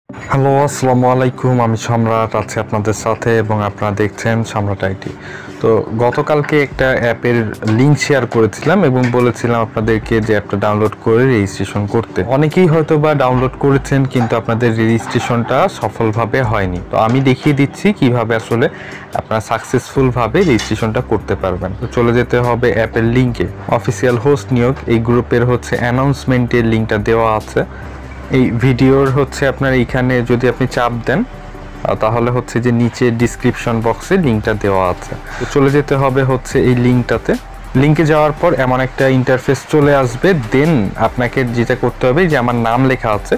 Hello, আসসালামু আলাইকুম। আমি সাMrat আছি আপনাদের সাথে এবং আপনারা দেখছেন saMrat আইটি। তো গতকালকে একটা অ্যাপের লিঙ্ক শেয়ার করেছিলাম এবং বলেছিলাম আপনাদেরকে যে অ্যাপটা ডাউনলোড করে রেজিস্ট্রেশন করতে। অনেকেই হয়তো বা ডাউনলোড করেছেন কিন্তু আপনাদের রেজিস্ট্রেশনটা সফলভাবে হয়নি। তো আমি দেখিয়ে দিচ্ছি কিভাবে আসলে আপনারা সাকসেসফুলভাবে রেজিস্ট্রেশনটা করতে পারবেন। তো চলে যেতে হবে অ্যাপের লিঙ্কে। অফিসিয়াল হোস্ট নিয়োগ এই গ্রুপের অ্যানাউন্সমেন্টের লিঙ্কটা দেওয়া আছে। এই ভিডিওর আপনার এইখানে যদি আপনি চাপ দেন তাহলে যে নিচে ডেসক্রিপশন বক্সে লিংকটা দেওয়া আছে। তো চলে যেতে হবে এই লিংকটাতে। লিংকে যাওয়ার পর এমন একটা ইন্টারফেস চলে আসবে। দেন আপনাকে যেটা করতে হবে যে আমার নাম লেখা আছে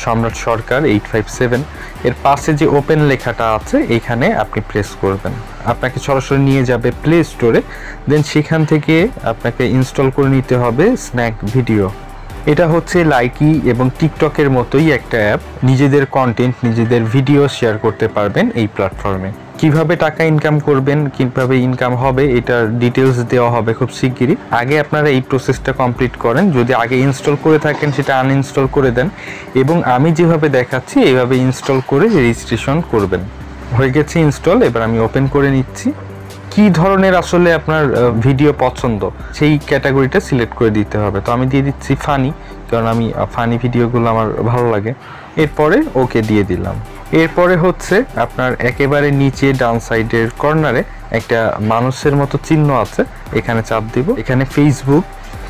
saMrat সরকার 857, এর পাশে যে ওপেন লেখাটা আছে এখানে আপনি প্রেস করবেন। আপনাকে সরাসরি নিয়ে যাবে প্লে স্টোরে। দেন সেখান থেকে আপনাকে ইনস্টল করে নিতে হবে স্ন্যাক ভিডিও। এটা লাইকি এবং টিকটকের মতোই একটা অ্যাপ। নিজেদের কন্টেন্ট, নিজেদের ভিডিও শেয়ার করতে পারবেন এই প্ল্যাটফর্মে। কিভাবে টাকা ইনকাম করবেন, কিভাবে ইনকাম হবে এটার ডিটেলস দেওয়া হবে খুব শিগগিরই। আগে আপনারা এই প্রসেসটা কমপ্লিট করেন। যদি আগে ইনস্টল করে থাকেন সেটা আনইনস্টল করে দেন এবং আমি যেভাবে দেখাচ্ছি এইভাবে ইনস্টল করে রেজিস্ট্রেশন করবেন। হয়ে গেছে ইনস্টল। এবার আমি ওপেন করে নিচ্ছি। কি ধরনের আসলে আপনার ভিডিও পছন্দ সেই ক্যাটাগরিটা সিলেক্ট করে দিতে হবে। তো আমি দিয়ে দিচ্ছি ফানি, কারণ আমি ফানি ভিডিওগুলো আমার ভালো লাগে। এরপরে ওকে দিয়ে দিলাম। এরপরে আপনার একেবারে নিচে ডান সাইডের কর্নারে একটা মানুষের মতো চিহ্ন আছে, এখানে চাপ দিব। এখানে ফেসবুক,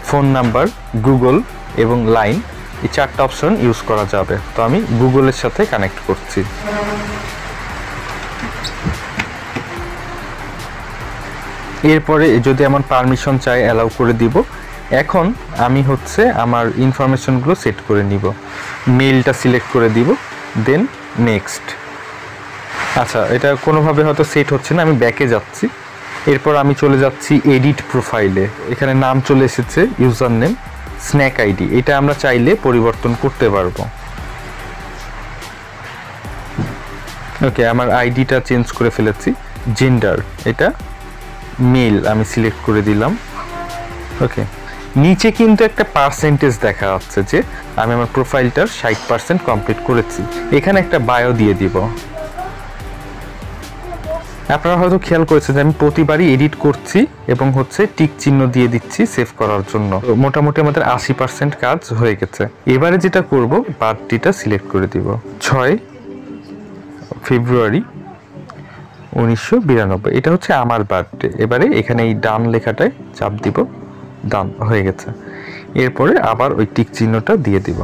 ফোন নাম্বার, গুগল এবং লাইন এই চারটা অপশন ইউজ করা যাবে। তো আমি গুগলের সাথে কানেক্ট করছি। এরপরে যদি আমার পারমিশন চাই অ্যালাউ করে দিব। এখন আমি আমার ইনফরমেশনগুলো সেট করে নিব। মেইলটা সিলেক্ট করে দিব, দেন নেক্সট। আচ্ছা, এটা কোনোভাবে হয়তো সেট হচ্ছে না, আমি ব্যাকে যাচ্ছি। এরপর আমি চলে যাচ্ছি এডিট প্রোফাইলে। এখানে নাম চলে এসেছে, ইউজার নেম, স্ন্যাক আইডি। এটা আমরা চাইলে পরিবর্তন করতে পারবো। ওকে, আমার আইডিটা চেঞ্জ করে ফেলেছি। জেন্ডার এটা মেল আমি সিলেক্ট করে দিলাম। ওকে, নিচে কিন্তু একটা পার্সেন্টেজ দেখা যাচ্ছে যে আমি আমার প্রোফাইলটার 60% কমপ্লিট করেছি। এখানে একটা বায়ো দিয়ে দিব। আপনারা হয়তো খেয়াল করেছেন যে আমি প্রতিবারই এডিট করছি এবং টিক চিহ্ন দিয়ে দিচ্ছি সেভ করার জন্য। মোটামুটি আমাদের 80% কাজ হয়ে গেছে। এবারে যেটা করব, বার্থডেটা সিলেক্ট করে দিব। 6 ফেব্রুয়ারি 1992। এটা আমার বার্থডে। এবারে এখানে এই ডান লেখাটায় চাপ দিব। ডান হয়ে গেছে। এরপরে আবার ওই টিক চিহ্নটা দিয়ে দিব।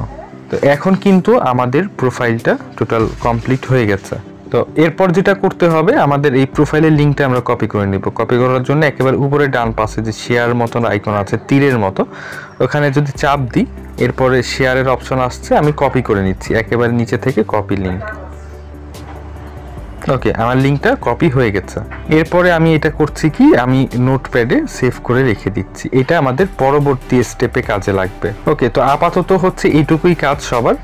তো এখন কিন্তু আমাদের প্রোফাইলটা টোটাল কমপ্লিট হয়ে গেছে। তো এরপর যেটা করতে হবে, আমাদের এই প্রোফাইলের লিঙ্কটা আমরা কপি করে নিব। কপি করার জন্য একেবারে উপরে ডান পাশে যে শেয়ার মতন আইকন আছে তীরের মতো, ওখানে যদি চাপ দিই এরপরে শেয়ারের অপশন আসছে। আমি কপি করে নিচ্ছি একেবারে নিচে থেকে, কপি লিঙ্ক। ওকে, আমার লিঙ্কটা কপি হয়ে গেছে। এরপরে আমি এটা করছি কি, আমি নোটপ্যাডে সেভ করে রেখে দিচ্ছি। এটা আমাদের পরবর্তী স্টেপে কাজে লাগবে। ওকে, তো আপাতত এইটুকুই কাজ সবার।